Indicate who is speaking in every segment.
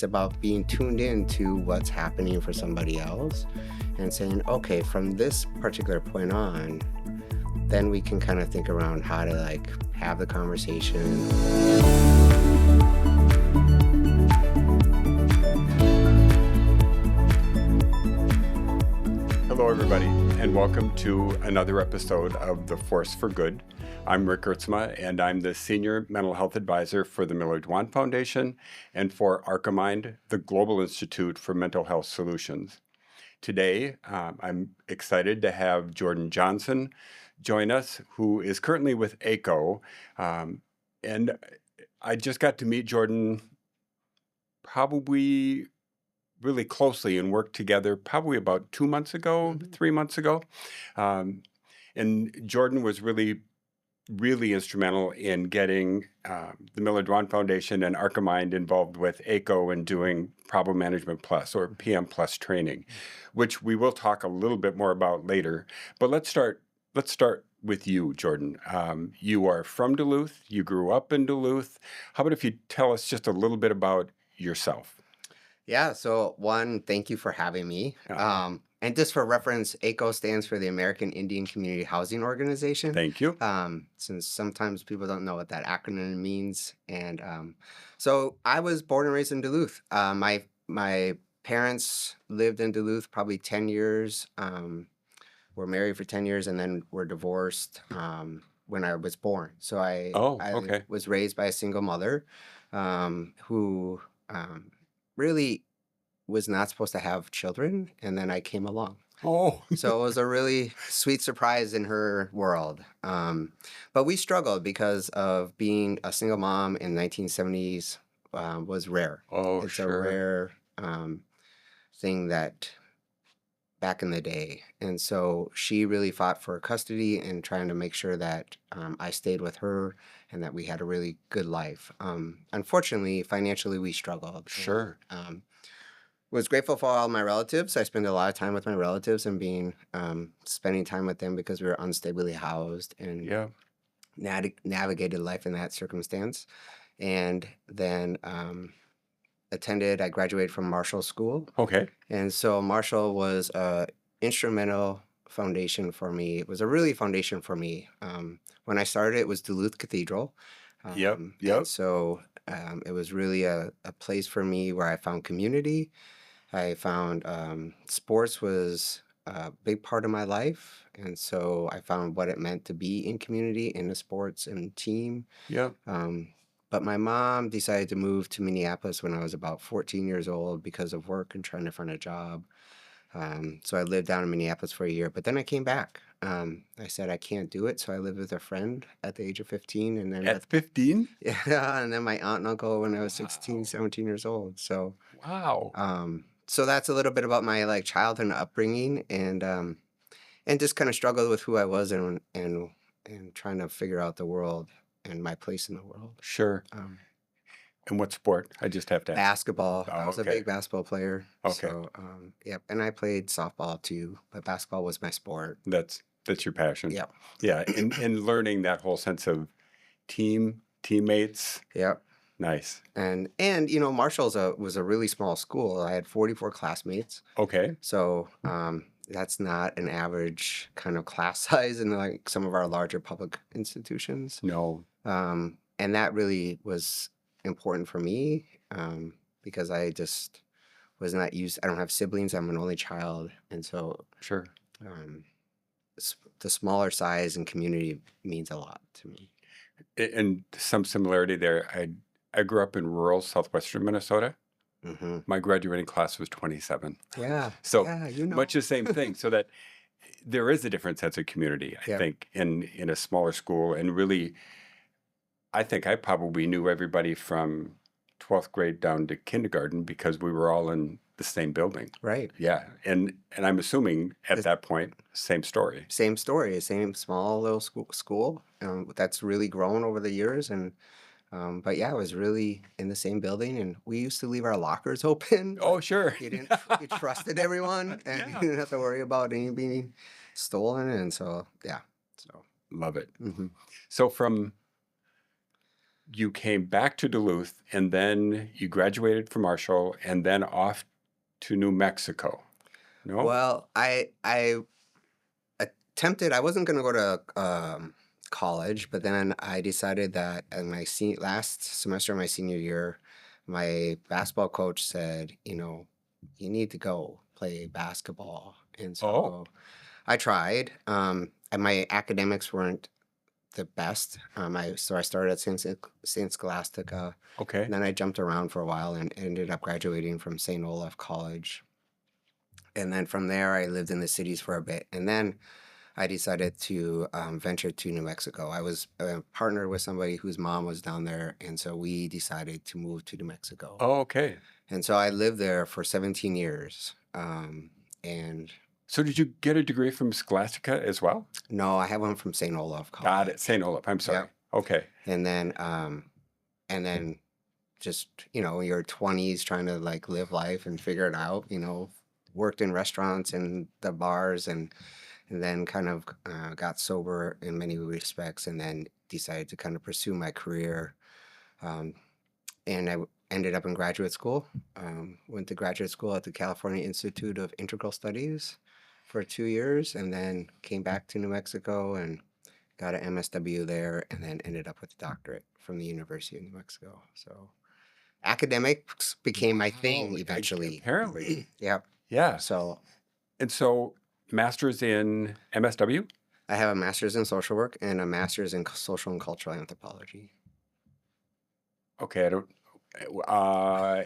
Speaker 1: It's about being tuned in to what's happening for somebody else and saying, okay, from this particular point on, then we can kind of think around how to have the conversation.
Speaker 2: Hello, everybody, and welcome to another episode of The Force for Good. I'm Rick Gertsema, and I'm the Senior Mental Health Advisor for the Miller-Dwan Foundation and for Archimind, the Global Institute for Mental Health Solutions. Today, I'm excited to have Jordon Johnson join us, who is currently with ACO. And I just got to meet Jordon probably really closely and worked together probably about 2 months ago, 3 months ago. And Jordon was really instrumental in getting the Miller-Dwan Foundation and Archimind involved with ACO and doing Problem Management Plus or PM Plus training, which we will talk a little bit more about later. But let's start with you, Jordon. You are from Duluth. You grew up in Duluth. How about if you tell us just a little bit about yourself?
Speaker 1: Yeah, so one, thank you for having me. And just for reference, ACO stands for the American Indian Community Housing Organization.
Speaker 2: Thank you.
Speaker 1: Since sometimes people don't know what that acronym means. And so I was born and raised in Duluth. My parents lived in Duluth probably 10 years. Were married for 10 years and then were divorced when I was born. So I was raised by a single mother who really was not supposed to have children, and then I came along.
Speaker 2: Oh.
Speaker 1: So it was a really sweet surprise in her world. But we struggled because of being a single mom in 1970s was rare.
Speaker 2: Oh,
Speaker 1: it's
Speaker 2: sure.
Speaker 1: a rare thing that back in the day. And so she really fought for custody and trying to make sure that I stayed with her and that we had a really good life. Unfortunately, financially, we struggled.
Speaker 2: Sure.
Speaker 1: And, was grateful for all my relatives. I spent a lot of time with my relatives and spending time with them because we were unstably housed and navigated life in that circumstance. And then I graduated from Marshall School.
Speaker 2: Okay.
Speaker 1: And so Marshall was a instrumental foundation for me. It was a really foundation for me. When I started, it was Duluth Cathedral.
Speaker 2: Yep.
Speaker 1: And so it was really a place for me where I found community. I found sports was a big part of my life. And so I found what it meant to be in community, in a sports and team.
Speaker 2: Yeah.
Speaker 1: But my mom decided to move to Minneapolis when I was about 14 years old because of work and trying to find a job. So I lived down in Minneapolis for a year, but then I came back. I said I can't do it, so I lived with a friend at the age of 15. And then
Speaker 2: At 15?
Speaker 1: Yeah, and then my aunt and uncle when I was 16, 17 years old. So
Speaker 2: wow.
Speaker 1: So that's a little bit about my childhood and upbringing and just kind of struggled with who I was and trying to figure out the world and my place in the world.
Speaker 2: Sure. And what sport? I just have to ask.
Speaker 1: Basketball.
Speaker 2: Oh,
Speaker 1: I was a big basketball player.
Speaker 2: Okay.
Speaker 1: So, yep. And I played softball too, but basketball was my sport.
Speaker 2: That's your passion.
Speaker 1: Yep.
Speaker 2: Yeah. And learning that whole sense of teammates.
Speaker 1: Yep.
Speaker 2: Nice.
Speaker 1: And Marshall's was a really small school. I had 44 classmates.
Speaker 2: Okay.
Speaker 1: So that's not an average kind of class size in some of our larger public institutions.
Speaker 2: No.
Speaker 1: And that really was important for me because I just was not used. I don't have siblings. I'm an only child. And so
Speaker 2: Sure.
Speaker 1: The smaller size and community means a lot to me.
Speaker 2: And some similarity there. I grew up in rural southwestern Minnesota.
Speaker 1: Mm-hmm.
Speaker 2: My graduating class was 27.
Speaker 1: Yeah.
Speaker 2: So
Speaker 1: yeah,
Speaker 2: much the same thing. So that there is a different sense of community, I think, in a smaller school. And really, I think I probably knew everybody from 12th grade down to kindergarten because we were all in the same building.
Speaker 1: Right.
Speaker 2: Yeah. And I'm assuming at that point, same story.
Speaker 1: Same story. Same small little school that's really grown over the years. And but yeah, I was really in the same building, and we used to leave our lockers open.
Speaker 2: Oh, sure.
Speaker 1: You trusted everyone, and you didn't have to worry about any being stolen. And so, yeah. So
Speaker 2: love it.
Speaker 1: mm-hmm.
Speaker 2: So from you came back to Duluth, and then you graduated from Marshall, and then off to New Mexico. No?
Speaker 1: Well, I attempted. I wasn't going to go to college, but then I decided that in my last semester of my senior year, my basketball coach said, you need to go play basketball, and
Speaker 2: Oh,
Speaker 1: so I tried. And my academics weren't the best. I started at Saint Scholastica,
Speaker 2: okay.
Speaker 1: and then I jumped around for a while and ended up graduating from St. Olaf College. And then from there, I lived in the cities for a bit, and then I decided to venture to New Mexico. I was partnered with somebody whose mom was down there, and so we decided to move to New Mexico.
Speaker 2: Oh, okay.
Speaker 1: And so I lived there for 17 years. And
Speaker 2: So did you get a degree from Scholastica as well?
Speaker 1: no, I have one from St. Olaf
Speaker 2: Got it.
Speaker 1: College.
Speaker 2: St. Olaf. I'm sorry.
Speaker 1: Yep.
Speaker 2: Okay.
Speaker 1: And then just your 20s trying to like live life and figure it out. Worked in restaurants and the bars, and then kind of got sober in many respects, and then decided to kind of pursue my career. Um, and ended up in graduate school. Went to graduate school at the California Institute of Integral Studies for 2 years, and then came back to New Mexico and got an MSW there, and then ended up with a doctorate from the University of New Mexico. So academics became my thing
Speaker 2: Wow.
Speaker 1: eventually.
Speaker 2: Apparently.
Speaker 1: Yep.
Speaker 2: Yeah.
Speaker 1: So
Speaker 2: And so, master's in MSW?
Speaker 1: I have a master's in social work and a master's in social and cultural anthropology.
Speaker 2: Okay. I don't,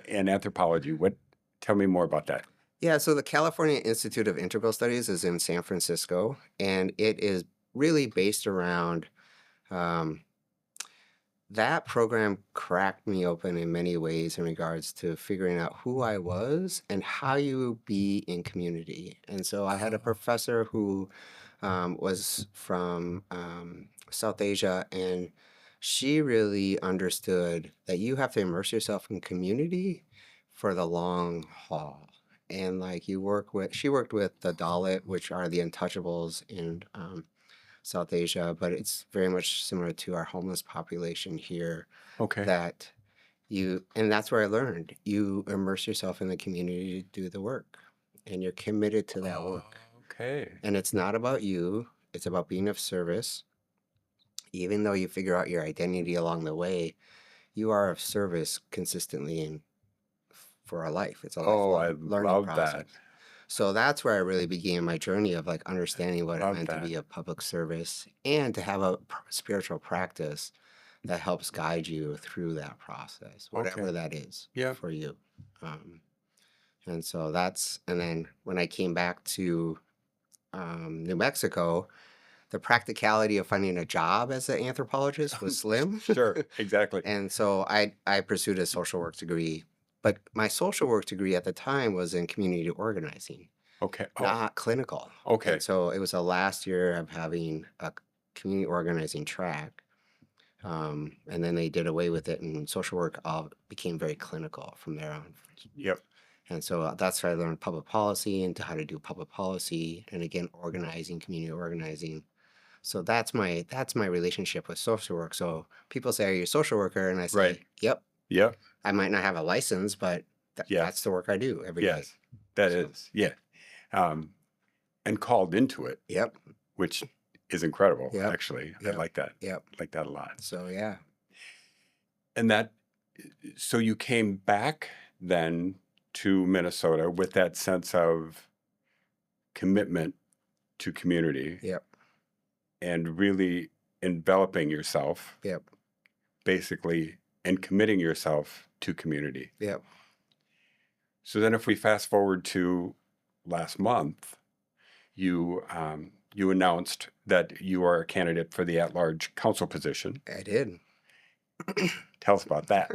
Speaker 2: in anthropology. Tell me more about that.
Speaker 1: Yeah, so the California Institute of Integral Studies is in San Francisco, and it is really based around um, that program cracked me open in many ways in regards to figuring out who I was and how you be in community. And so I had a professor who was from South Asia, and she really understood that you have to immerse yourself in community for the long haul. And like she worked with the Dalit, which are the untouchables in South Asia, but it's very much similar to our homeless population here.
Speaker 2: Okay.
Speaker 1: That and that's where I learned you immerse yourself in the community to do the work, and you're committed to that work.
Speaker 2: Okay.
Speaker 1: And it's not about you, it's about being of service. Even though you figure out your identity along the way, you are of service consistently and for a life. It's a
Speaker 2: Oh, I
Speaker 1: lifelong learning
Speaker 2: love
Speaker 1: process.
Speaker 2: that.
Speaker 1: So that's where I really began my journey of like understanding what it
Speaker 2: Love
Speaker 1: meant to
Speaker 2: that.
Speaker 1: be of public service and to have a spiritual practice that helps guide you through that process, whatever
Speaker 2: Okay.
Speaker 1: that is
Speaker 2: Yeah.
Speaker 1: for you. Um, and then when I came back to New Mexico, the practicality of finding a job as an anthropologist was slim.
Speaker 2: Sure. Exactly.
Speaker 1: And so I pursued a social work degree. But my social work degree at the time was in community organizing,
Speaker 2: Okay. Oh,
Speaker 1: not clinical.
Speaker 2: okay.
Speaker 1: And so it was the last year of having a community organizing track. And then they did away with it, and social work all became very clinical from there on.
Speaker 2: Yep.
Speaker 1: And so that's where I learned public policy and how to do public policy, and again organizing, community organizing. So that's my relationship with social work. So people say, "Are you a social worker?" And I say,
Speaker 2: Right.
Speaker 1: "Yep."
Speaker 2: Yep.
Speaker 1: I might not have a license, but
Speaker 2: Yeah.
Speaker 1: that's the work I do every day.
Speaker 2: Yes. That
Speaker 1: So,
Speaker 2: is. Yeah. And called into it,
Speaker 1: yep,
Speaker 2: which is incredible,
Speaker 1: yep,
Speaker 2: actually. I
Speaker 1: yep,
Speaker 2: like that.
Speaker 1: yep.
Speaker 2: Like that a lot.
Speaker 1: So yeah,
Speaker 2: And so you came back then to Minnesota with that sense of commitment to community
Speaker 1: yep,
Speaker 2: and really enveloping yourself,
Speaker 1: yep,
Speaker 2: basically, and committing yourself to community.
Speaker 1: yep.
Speaker 2: So then, if we fast forward to last month, you announced that you are a candidate for the at-large council position.
Speaker 1: I did.
Speaker 2: Tell us about that.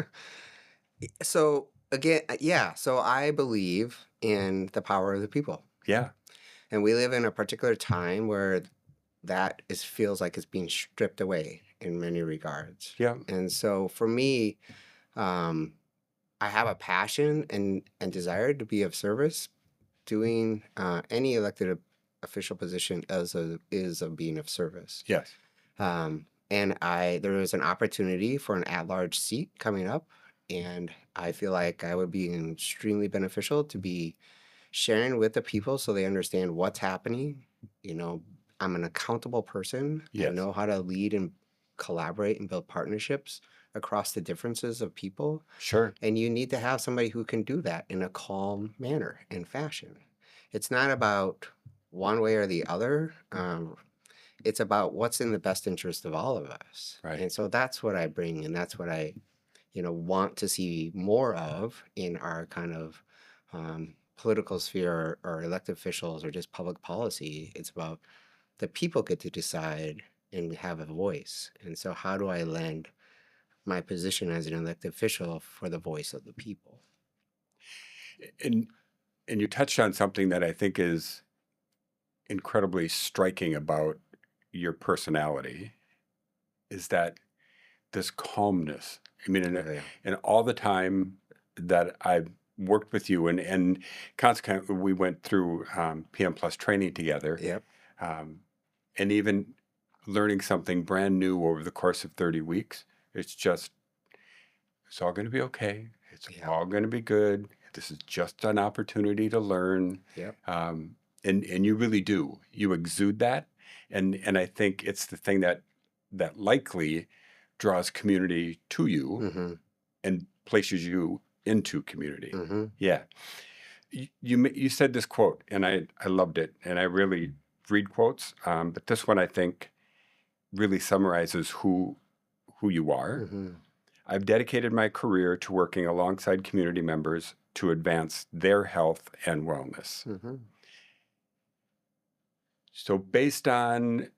Speaker 1: So again, yeah. So I believe in the power of the people,
Speaker 2: Yeah.
Speaker 1: and we live in a particular time where feels like it's being stripped away in many regards.
Speaker 2: Yeah.
Speaker 1: And so for me, I have a passion and desire to be of service. Doing any elected official position is of being of service.
Speaker 2: Yes.
Speaker 1: and there was an opportunity for an at-large seat coming up, and I feel like I would be extremely beneficial to be sharing with the people so they understand what's happening. You know, I'm an accountable person. I
Speaker 2: Yes.
Speaker 1: know how to lead and collaborate and build partnerships across the differences of people.
Speaker 2: Sure.
Speaker 1: And you need to have somebody who can do that in a calm manner and fashion. It's not about one way or the other. It's about what's in the best interest of all of us.
Speaker 2: Right.
Speaker 1: And so that's what I bring, and that's what I, want to see more of in our kind of political sphere or elected officials or just public policy. It's about the people get to decide and have a voice. And so, how do I lend my position as an elected official for the voice of the people?
Speaker 2: And you touched on something that I think is incredibly striking about your personality is that this calmness. I mean,
Speaker 1: Oh, yeah.
Speaker 2: and all the time that I've worked with you, and consequently, we went through PM Plus training together,
Speaker 1: Yep.
Speaker 2: um, and even learning something brand new over the course of 30 weeks. It's just, it's all going to be okay. It's
Speaker 1: Yep.
Speaker 2: all going to be good. This is just an opportunity to learn.
Speaker 1: Yep.
Speaker 2: And you really do. You exude that. And I think it's the thing that likely draws community to you
Speaker 1: Mm-hmm.
Speaker 2: and places you into community.
Speaker 1: Mm-hmm.
Speaker 2: Yeah. You said this quote, and I loved it. And I really read quotes, but this one I think really summarizes who you are.
Speaker 1: Mm-hmm.
Speaker 2: I've dedicated my career to working alongside community members to advance their health and wellness.
Speaker 1: Mm-hmm.
Speaker 2: So, based on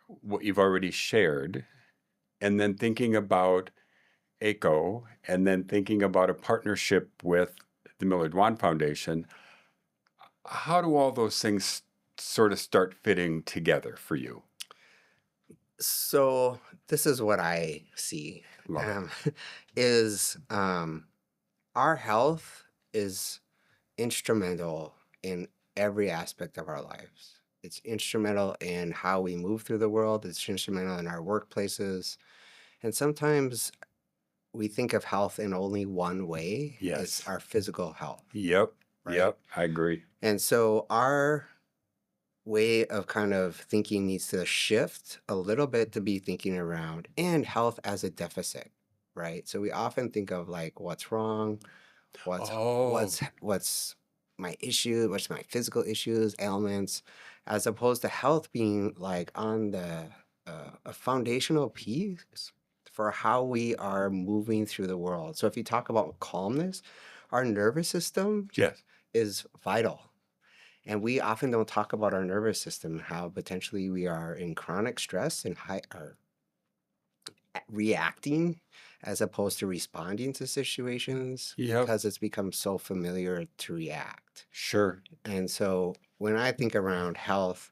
Speaker 2: what you've already shared, and then thinking about ACO, and then thinking about a partnership with the Miller-Dwan Foundation, how do all those things sort of start fitting together for you?
Speaker 1: So this is what I see,
Speaker 2: Love it.
Speaker 1: um, is our health is instrumental in every aspect of our lives. It's instrumental in how we move through the world. It's instrumental in our workplaces. And sometimes we think of health in only one way. It's
Speaker 2: Yes.
Speaker 1: our physical health,
Speaker 2: Yep.
Speaker 1: right?
Speaker 2: Yep. I agree.
Speaker 1: And so our way of kind of thinking needs to shift a little bit to be thinking around and health as a deficit, right? So we often think of like what's wrong, what's
Speaker 2: Oh,
Speaker 1: what's my issue, what's my physical issues, ailments, as opposed to health being like on the a foundational piece for how we are moving through the world. So if you talk about calmness, our nervous system
Speaker 2: yes.
Speaker 1: is vital, and we often don't talk about our nervous system, how potentially we are in chronic stress and high are reacting as opposed to responding to situations
Speaker 2: Yep.
Speaker 1: because it's become so familiar to react.
Speaker 2: Sure.
Speaker 1: And so when I think around health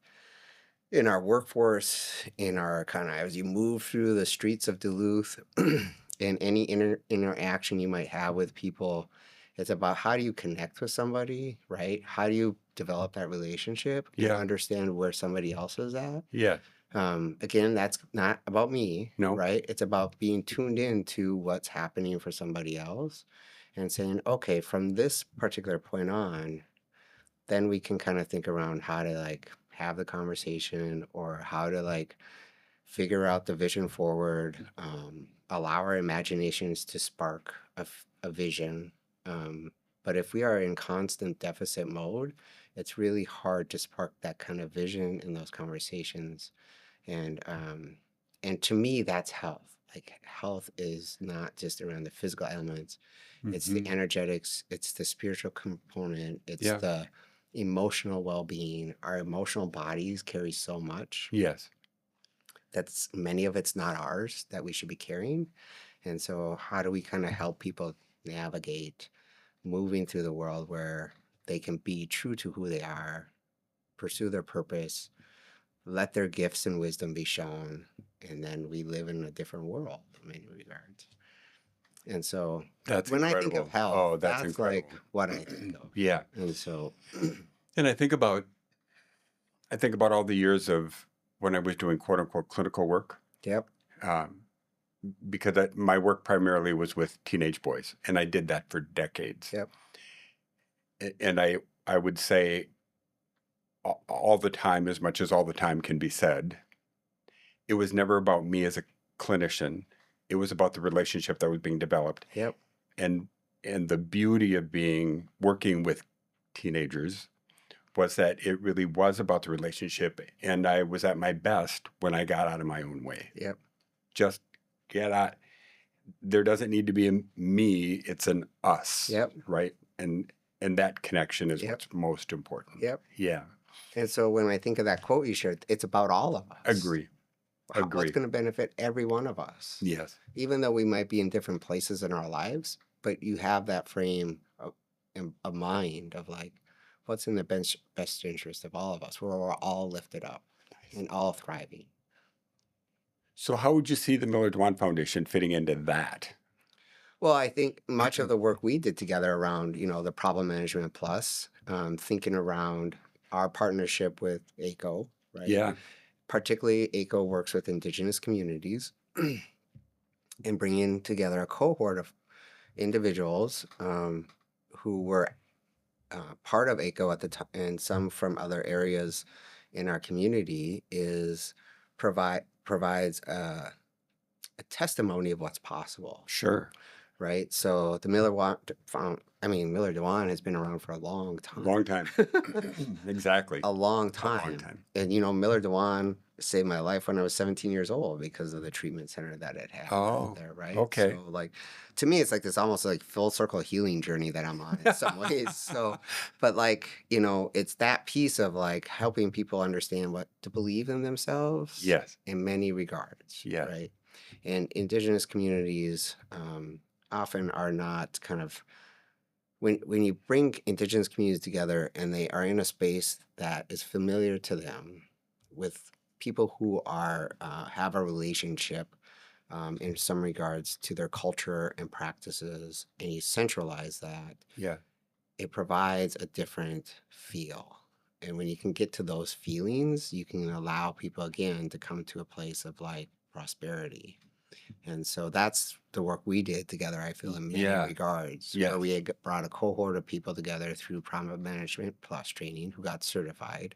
Speaker 1: in our workforce, in our kind of as you move through the streets of Duluth, in any interaction you might have with people, it's about how do you connect with somebody, right? How do you develop that relationship and
Speaker 2: Yeah.
Speaker 1: understand where somebody else is at?
Speaker 2: Yeah.
Speaker 1: Again, that's not about me,
Speaker 2: No.
Speaker 1: right? It's about being tuned in to what's happening for somebody else and saying, okay, from this particular point on, then we can kind of think around how to like have the conversation or how to like figure out the vision forward, allow our imaginations to spark a vision. But if we are in constant deficit mode, it's really hard to spark that kind of vision in those conversations. And to me, that's health. Like health is not just around the physical elements, it's the
Speaker 2: Hmm.
Speaker 1: energetics, it's the spiritual component, it's
Speaker 2: Yeah.
Speaker 1: the emotional well-being. Our emotional bodies carry so much
Speaker 2: Yes.
Speaker 1: that's many of it's not ours that we should be carrying. And so how do we kind of help people navigate moving through the world where they can be true to who they are, pursue their purpose, let their gifts and wisdom be shown, and then we live in a different world in many regards. And so
Speaker 2: That's
Speaker 1: when I think of
Speaker 2: incredible.
Speaker 1: health,
Speaker 2: Oh, that's
Speaker 1: that's like
Speaker 2: incredible.
Speaker 1: what I think of.
Speaker 2: Yeah.
Speaker 1: And so,
Speaker 2: And I think about all the years of when I was doing quote unquote clinical work.
Speaker 1: yep.
Speaker 2: um, because my work primarily was with teenage boys, and I did that for decades.
Speaker 1: Yep.
Speaker 2: And I would say all the time, as much as all the time can be said, it was never about me as a clinician. It was about the relationship that was being developed,
Speaker 1: Yep.
Speaker 2: and the beauty of being working with teenagers was that it really was about the relationship, and I was at my best when I got out of my own way.
Speaker 1: Yep.
Speaker 2: Just get out. There doesn't need to be a me, it's an us,
Speaker 1: Yep.
Speaker 2: right? And that connection is
Speaker 1: Yep.
Speaker 2: what's most important.
Speaker 1: Yep.
Speaker 2: Yeah.
Speaker 1: And so when I think of that quote you shared, it's about all of us.
Speaker 2: Agree.
Speaker 1: What's
Speaker 2: Agree.
Speaker 1: going to benefit every one of us,
Speaker 2: Yes.
Speaker 1: even though we might be in different places in our lives, but you have that frame of mind of like, what's in the best interest of all of us, where we're all lifted up and all thriving.
Speaker 2: So how would you see the Miller-Dwan Foundation fitting into that?
Speaker 1: Well, I think much of the work we did together around, the problem management plus, thinking around our partnership with ACO, right?
Speaker 2: Yeah.
Speaker 1: Particularly ACO works with Indigenous communities and bringing together a cohort of individuals who were part of ACO at the time, and some from other areas in our community, is provides a testimony of what's possible.
Speaker 2: Sure.
Speaker 1: Right. So the Miller-Dwan has been around for a long time.
Speaker 2: Long time. Exactly.
Speaker 1: A long
Speaker 2: A
Speaker 1: time.
Speaker 2: long time.
Speaker 1: And Miller-Dwan saved my life when I was 17 years old because of the treatment center that it had
Speaker 2: Oh,
Speaker 1: out there, right?
Speaker 2: okay.
Speaker 1: So like to me it's like this almost like full circle healing journey that I'm on in some ways. So but like, it's that piece of like helping people understand what to believe in themselves
Speaker 2: Yes.
Speaker 1: in many regards.
Speaker 2: Yes.
Speaker 1: Right. And Indigenous communities often are not kind of when you bring Indigenous communities together and they are in a space that is familiar to them with people who are have a relationship in some regards to their culture and practices, and you centralize that,
Speaker 2: Yeah.
Speaker 1: it provides a different feel. And when you can get to those feelings, you can allow people again to come to a place of like prosperity. And so that's the work we did together, I feel, in many
Speaker 2: Yeah.
Speaker 1: regards,
Speaker 2: Yes.
Speaker 1: where we had brought a cohort of people together through Problem Management Plus training who got certified,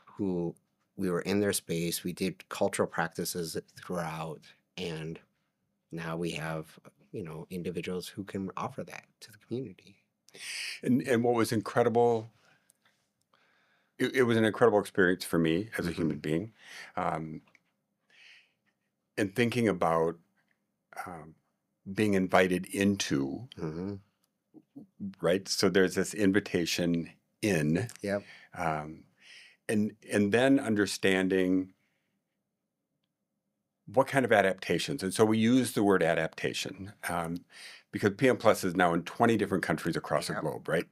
Speaker 1: who we were in their space. We did cultural practices throughout, and now we have, individuals who can offer that to the community.
Speaker 2: And what was incredible, it was an incredible experience for me as a
Speaker 1: Mhm.
Speaker 2: human being. Um, and thinking about um, being invited into,
Speaker 1: Mhm.
Speaker 2: right? So there's this invitation in,
Speaker 1: Yep.
Speaker 2: um, and then understanding what kind of adaptations. And so we use the word adaptation because PM Plus is now in 20 different countries across the
Speaker 1: Yep.
Speaker 2: globe, right?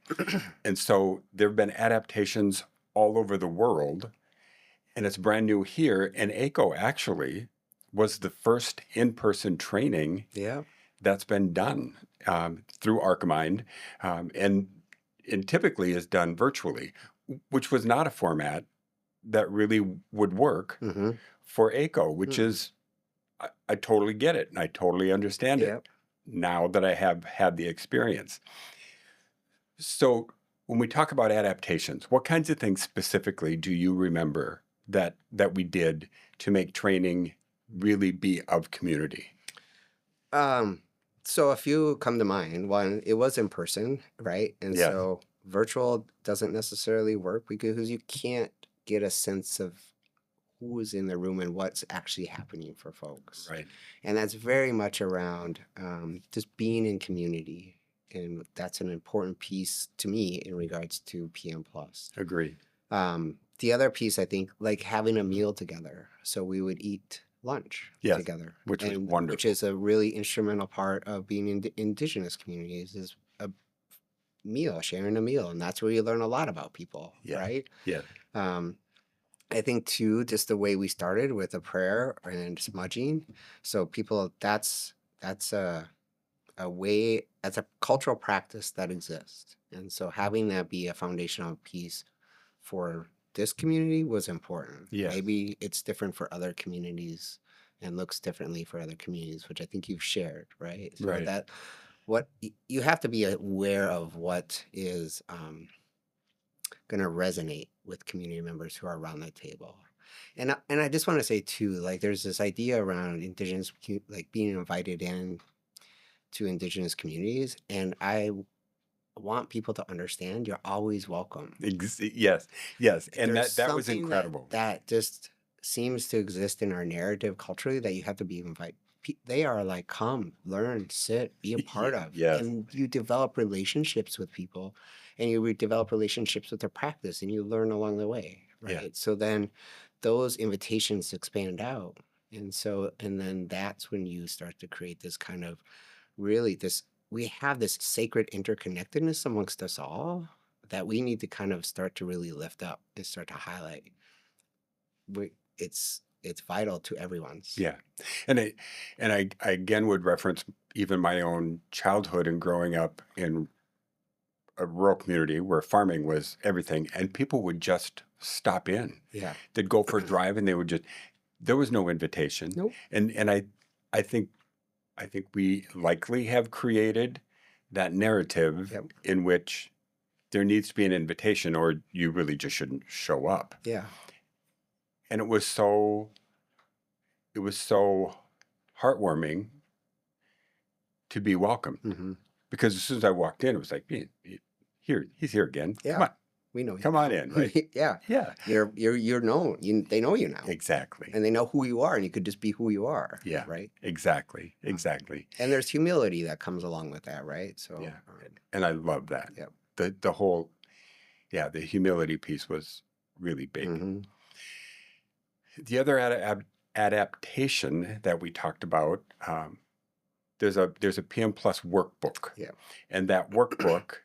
Speaker 2: And so there have been adaptations all over the world, and it's brand new here. And ACO actually was the first in-person training
Speaker 1: Yeah.
Speaker 2: that's been done through Archimind, and typically is done virtually, which was not a format that really would work
Speaker 1: Mm-hmm.
Speaker 2: for ACO, which
Speaker 1: Mm.
Speaker 2: is, I totally get it and I totally understand it
Speaker 1: Yep.
Speaker 2: now that I have had the experience. So when we talk about adaptations, what kinds of things specifically do you remember that we did to make training really be of community?
Speaker 1: So a few come to mind. One, it was in person, right? And
Speaker 2: Yes.
Speaker 1: so virtual doesn't necessarily work because you can't get a sense of who is in the room and what's actually happening for folks.
Speaker 2: Right.
Speaker 1: And that's very much around just being in community. And that's an important piece to me in regards to PM Plus.
Speaker 2: Agree.
Speaker 1: The other piece, I think, like having a meal together. So we would eat lunch
Speaker 2: Yes,
Speaker 1: together,
Speaker 2: which was
Speaker 1: and
Speaker 2: wonderful.
Speaker 1: which is a really instrumental part of being in Indigenous communities is a meal, sharing a meal, and that's where you learn a lot about people,
Speaker 2: Yeah.
Speaker 1: right?
Speaker 2: Yeah.
Speaker 1: I think too, just the way we started with a prayer and smudging. So people, that's a way, that's a cultural practice that exists, and so having that be a foundational piece for this community was important.
Speaker 2: Yes.
Speaker 1: Maybe it's different for other communities and looks differently for other communities, which I think you've shared, right? So
Speaker 2: Right.
Speaker 1: that you have to be aware of what is going to resonate with community members who are around the table. And I just want to say too, like there's this idea around like being invited in to indigenous communities, and I want people to understand you're always welcome.
Speaker 2: Yes, yes, and
Speaker 1: There's
Speaker 2: that was
Speaker 1: something that
Speaker 2: incredible.
Speaker 1: that just seems to exist in our narrative culturally that you have to be invited. They are like, come, learn, sit, be a part of,
Speaker 2: Yes,
Speaker 1: and you develop relationships with people, and you develop relationships with their practice, and you learn along the way,
Speaker 2: yeah,
Speaker 1: right? So then, those invitations expand out, and then that's when you start to create this kind of really this we have this sacred interconnectedness amongst us all that we need to kind of start to really lift up and start to highlight. It's vital to everyone's.
Speaker 2: yeah, and I again would reference even my own childhood and growing up in a rural community where farming was everything, and people would just stop in.
Speaker 1: Yeah.
Speaker 2: They'd go for a drive, and they would just there was no invitation,
Speaker 1: Nope.
Speaker 2: and I think I think we likely have created that narrative
Speaker 1: Yep.
Speaker 2: in which there needs to be an invitation or you really just shouldn't show up.
Speaker 1: Yeah.
Speaker 2: And it was so heartwarming to be welcomed
Speaker 1: Hmm.
Speaker 2: because as soon as I walked in, it was like, here, he's here again.
Speaker 1: Yeah. We know you
Speaker 2: Come
Speaker 1: now.
Speaker 2: on in, right?
Speaker 1: Yeah.
Speaker 2: Yeah,
Speaker 1: You're known. They know you now,
Speaker 2: exactly.
Speaker 1: and they know who you are, and you could just be who you are.
Speaker 2: Yeah,
Speaker 1: Right.
Speaker 2: exactly, exactly.
Speaker 1: And there's humility that comes along with that, right? So.
Speaker 2: Yeah, and I love that.
Speaker 1: Yep.
Speaker 2: The whole, yeah, the humility piece was really big.
Speaker 1: Hmm.
Speaker 2: The other adaptation that we talked about, there's a PM Plus workbook,
Speaker 1: Yeah.
Speaker 2: and that workbook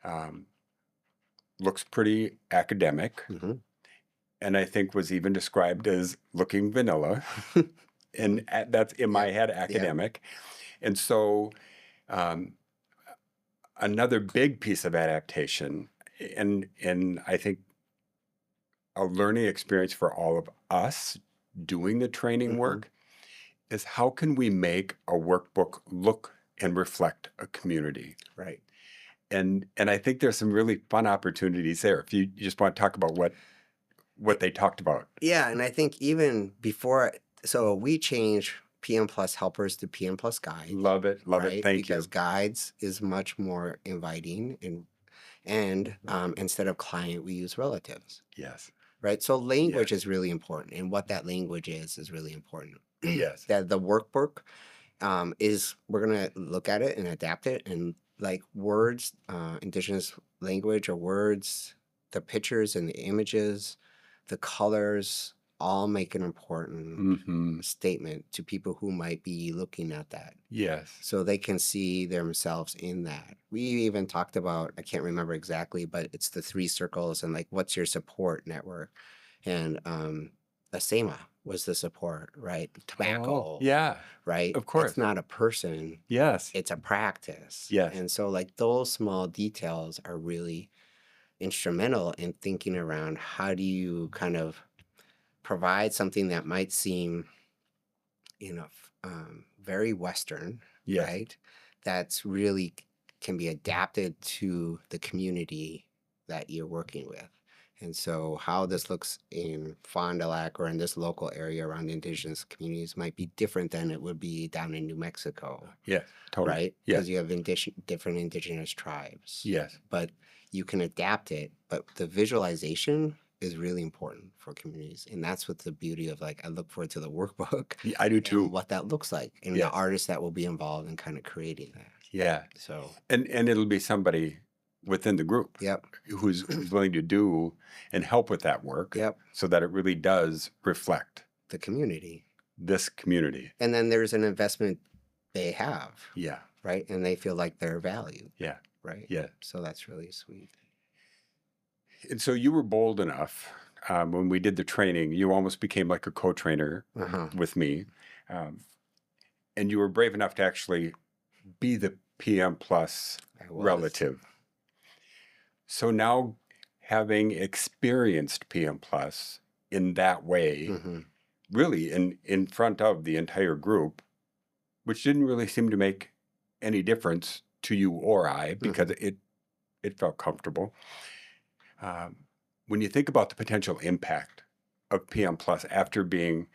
Speaker 2: um, looks pretty academic,
Speaker 1: Hmm.
Speaker 2: and I think was even described as looking vanilla, and that's in my head academic, and so um, another big piece of adaptation, and I think a learning experience for all of us doing the training
Speaker 1: Hmm.
Speaker 2: work is how can we make a workbook look and reflect a community?
Speaker 1: Right.
Speaker 2: And I think there's some really fun opportunities there. If you just want to talk about what they talked about.
Speaker 1: Yeah, and I think even before, so we changed PM Plus helpers to PM Plus guides,
Speaker 2: Love it. Love it.
Speaker 1: right?
Speaker 2: Thank
Speaker 1: Because
Speaker 2: you.
Speaker 1: guides is much more inviting, and instead of client, we use relatives,
Speaker 2: Yes.
Speaker 1: right? So language
Speaker 2: Yes.
Speaker 1: is really important, and what that language is really important.
Speaker 2: Yes.
Speaker 1: That the workbook is we're gonna look at it and adapt it, and like words, indigenous language or words, the pictures and the images, the colors all make an important
Speaker 2: Mm-hmm.
Speaker 1: statement to people who might be looking at that,
Speaker 2: Yes.
Speaker 1: so they can see themselves in that. We even talked about, I can't remember exactly, but it's the three circles and like what's your support network, and Asema was the support, right?
Speaker 2: Oh,
Speaker 1: Tobacco,
Speaker 2: yeah.
Speaker 1: right?
Speaker 2: Of
Speaker 1: It's
Speaker 2: course.
Speaker 1: not a person,
Speaker 2: Yes.
Speaker 1: it's a practice.
Speaker 2: Yes.
Speaker 1: And so, like, those small details are really instrumental in thinking around how do you kind of provide something that might seem, very Western,
Speaker 2: Yes.
Speaker 1: right? That's really can be adapted to the community that you're working with. And so, how this looks in Fond du Lac or in this local area around indigenous communities might be different than it would be down in New Mexico,
Speaker 2: Yes. Totally.
Speaker 1: right?
Speaker 2: Yes.
Speaker 1: Because you have different indigenous tribes.
Speaker 2: Yes.
Speaker 1: But you can adapt it. But the visualization is really important for communities. And that's what the beauty of, like, I look forward to the workbook
Speaker 2: I do
Speaker 1: and
Speaker 2: too.
Speaker 1: what that looks like and the
Speaker 2: Yes.
Speaker 1: artists that will be involved in kind of creating that.
Speaker 2: Yeah.
Speaker 1: So,
Speaker 2: And it'll be somebody within the group
Speaker 1: yep,
Speaker 2: who's willing to do and help with that work
Speaker 1: yep,
Speaker 2: so that it really does reflect
Speaker 1: the community.
Speaker 2: this community.
Speaker 1: And then there's an investment they have,
Speaker 2: Yeah.
Speaker 1: right? And they feel like they're valued,
Speaker 2: Yeah.
Speaker 1: right?
Speaker 2: Yeah.
Speaker 1: So that's really sweet.
Speaker 2: And so you were bold enough when we did the training, you almost became like a co-trainer
Speaker 1: Uh-huh.
Speaker 2: with me. Um, and you were brave enough to actually be the PM Plus
Speaker 1: I was.
Speaker 2: relative. So now, having experienced PM Plus in that way,
Speaker 1: Mhm.
Speaker 2: really in front of the entire group, which didn't really seem to make any difference to you or I because
Speaker 1: Mhm.
Speaker 2: it felt comfortable. Um, when you think about the potential impact of PM Plus after being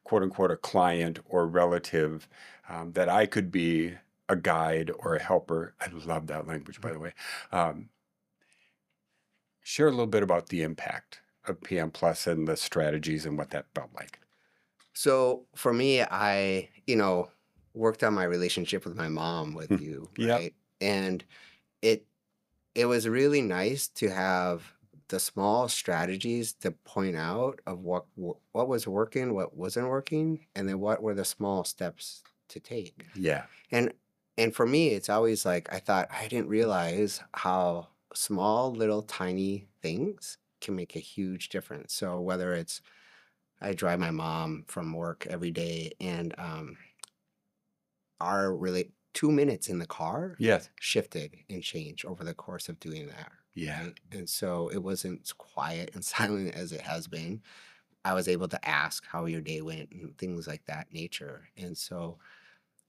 Speaker 2: quote unquote a client or relative, that I could be a guide or a helper. I love that language, by the way. Um, share a little bit about the impact of PM Plus and the strategies and what that felt like.
Speaker 1: So for me, I, worked on my relationship with my mom with you,
Speaker 2: Yep.
Speaker 1: right? And it it was really nice to have the small strategies to point out of what was working, what wasn't working, and then what were the small steps to take.
Speaker 2: Yeah.
Speaker 1: And and for me, it's always like I thought I didn't realize how small little tiny things can make a huge difference. So whether it's I drive my mom from work every day, and our really 2 minutes in the car
Speaker 2: Yes.
Speaker 1: shifted and changed over the course of doing that,
Speaker 2: Yeah.
Speaker 1: right? And so it wasn't as quiet and silent as it has been. I was able to ask how your day went and things like that nature. And so,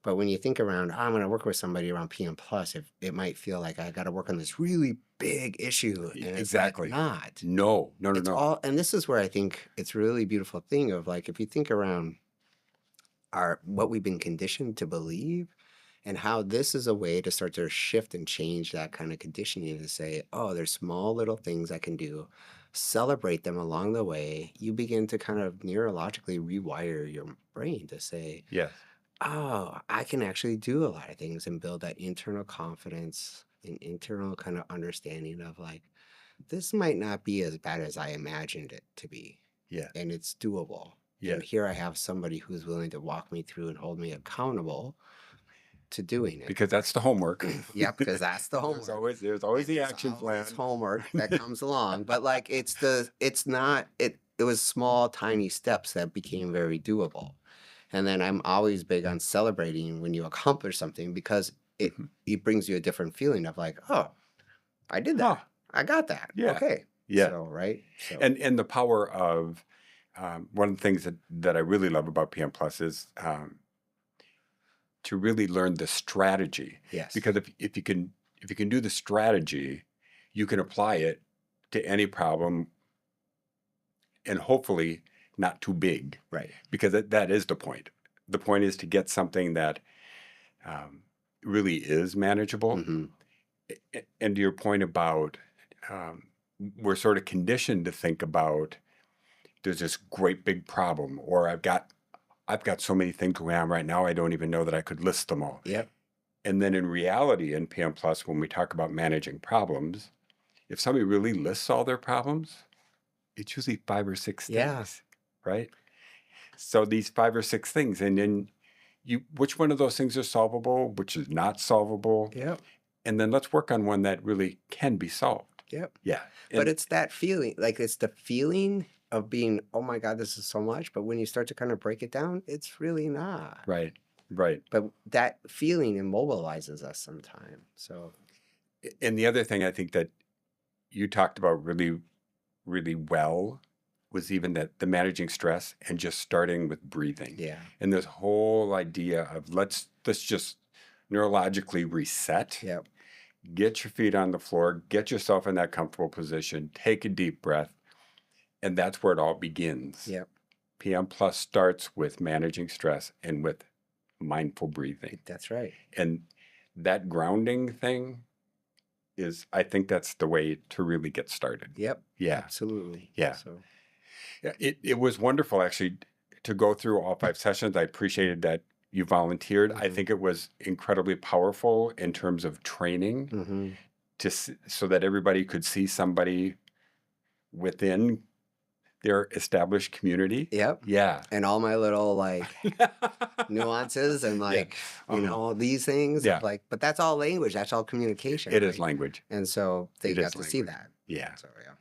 Speaker 1: but when you think around, "Oh, I'm going to work with somebody around PM Plus, it might feel like I got to work on this really big issue, and it's like
Speaker 2: Exactly.
Speaker 1: not.
Speaker 2: No, no, no,
Speaker 1: It's
Speaker 2: no.
Speaker 1: all, and this is where I think it's a really beautiful thing of like if you think around our what we've been conditioned to believe and how this is a way to start to shift and change that kind of conditioning to say, oh, there's small little things I can do, celebrate them along the way. You begin to kind of neurologically rewire your brain to say,
Speaker 2: Yes.
Speaker 1: oh, I can actually do a lot of things and build that internal confidence and internal kind of understanding of like, this might not be as bad as I imagined it to be,
Speaker 2: Yeah.
Speaker 1: and it's doable. And
Speaker 2: Yes.
Speaker 1: here I have somebody who's willing to walk me through and hold me accountable to doing it.
Speaker 2: Because that's the homework.
Speaker 1: Yep, because that's the
Speaker 2: There's
Speaker 1: homework.
Speaker 2: always there's always the
Speaker 1: There's
Speaker 2: action
Speaker 1: always
Speaker 2: plan.
Speaker 1: homework that comes along, but like it's not it was small tiny steps that became very doable. And then I'm always big on celebrating when you accomplish something because it
Speaker 2: Mhm.
Speaker 1: it brings you a different feeling of like, oh, I did
Speaker 2: Huh.
Speaker 1: that. I got that.
Speaker 2: Yeah.
Speaker 1: Okay.
Speaker 2: Yeah.
Speaker 1: So, right? So,
Speaker 2: And the power of one of the things that I really love about PM Plus is to really learn the strategy.
Speaker 1: yes.
Speaker 2: Because if you can do the strategy, you can apply it to any problem and hopefully not too big.
Speaker 1: Right.
Speaker 2: Because that is the point. The point is to get something that um, really is manageable.
Speaker 1: Mhm.
Speaker 2: And to your point about um, we're sort of conditioned to think about there's this great big problem, or I've got so many things going on right now I don't even know that I could list them all.
Speaker 1: Yep.
Speaker 2: And then in reality, in PM Plus, when we talk about managing problems, if somebody really lists all their problems, it's usually 5 or 6
Speaker 1: Yeah.
Speaker 2: things, right? So these 5 or 6 things, and then which one of those things is solvable, which is not solvable,
Speaker 1: Yep.
Speaker 2: and then let's work on one that really can be solved.
Speaker 1: Yep.
Speaker 2: Yeah,
Speaker 1: But
Speaker 2: and
Speaker 1: it's that feeling, like it's the feeling of being, oh my God, this is so much. But when you start to kind of break it down, it's really not.
Speaker 2: right, right.
Speaker 1: But that feeling immobilizes us sometimes. So,
Speaker 2: And the other thing I think that you talked about really, really well was even that the managing stress and just starting with breathing.
Speaker 1: yeah.
Speaker 2: And this whole idea of let's just neurologically reset,
Speaker 1: Yep.
Speaker 2: get your feet on the floor, get yourself in that comfortable position, take a deep breath, and that's where it all begins.
Speaker 1: Yep.
Speaker 2: PM Plus starts with managing stress and with mindful breathing.
Speaker 1: That's right.
Speaker 2: And that grounding thing is, I think that's the way to really get started.
Speaker 1: Yep.
Speaker 2: Yeah.
Speaker 1: Absolutely.
Speaker 2: Yeah.
Speaker 1: So,
Speaker 2: Yeah, it was wonderful actually to go through all 5 sessions. I appreciated that you volunteered. I
Speaker 1: mhm.
Speaker 2: think it was incredibly powerful in terms of training
Speaker 1: Mhm.
Speaker 2: so that everybody could see somebody within their established community.
Speaker 1: Yep.
Speaker 2: Yeah.
Speaker 1: And all my little like nuances and
Speaker 2: Yeah.
Speaker 1: like,
Speaker 2: Uh-huh.
Speaker 1: all these things
Speaker 2: Yeah.
Speaker 1: of like, but that's all language. That's all communication.
Speaker 2: It is
Speaker 1: Right.
Speaker 2: language.
Speaker 1: And so they
Speaker 2: It
Speaker 1: got
Speaker 2: is
Speaker 1: to see
Speaker 2: language.
Speaker 1: that.
Speaker 2: Yeah.
Speaker 1: So, yeah.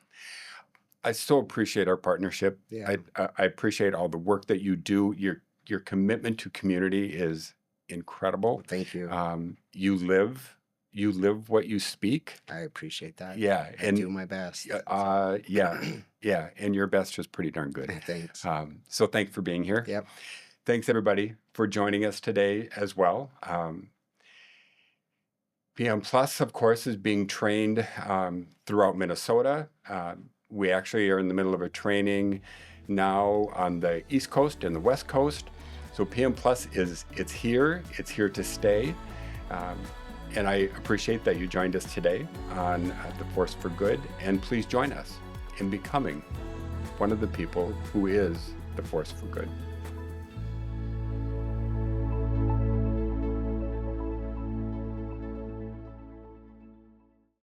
Speaker 2: I so appreciate our partnership.
Speaker 1: Yeah.
Speaker 2: I appreciate all the work that you do. Your commitment to community is incredible.
Speaker 1: Thank you.
Speaker 2: You live you live what you speak.
Speaker 1: I appreciate that.
Speaker 2: Yeah,
Speaker 1: I do my best.
Speaker 2: yeah, yeah, and your best is pretty darn good.
Speaker 1: Thanks.
Speaker 2: So thanks for being here.
Speaker 1: Yep.
Speaker 2: Thanks everybody for joining us today as well. PM Plus, of course, is being trained throughout Minnesota. We actually are in the middle of a training now on the East Coast and the West Coast. So PM Plus it's here to stay. And I appreciate that you joined us today on The Force for Good. And please join us in becoming one of the people who is the force for good.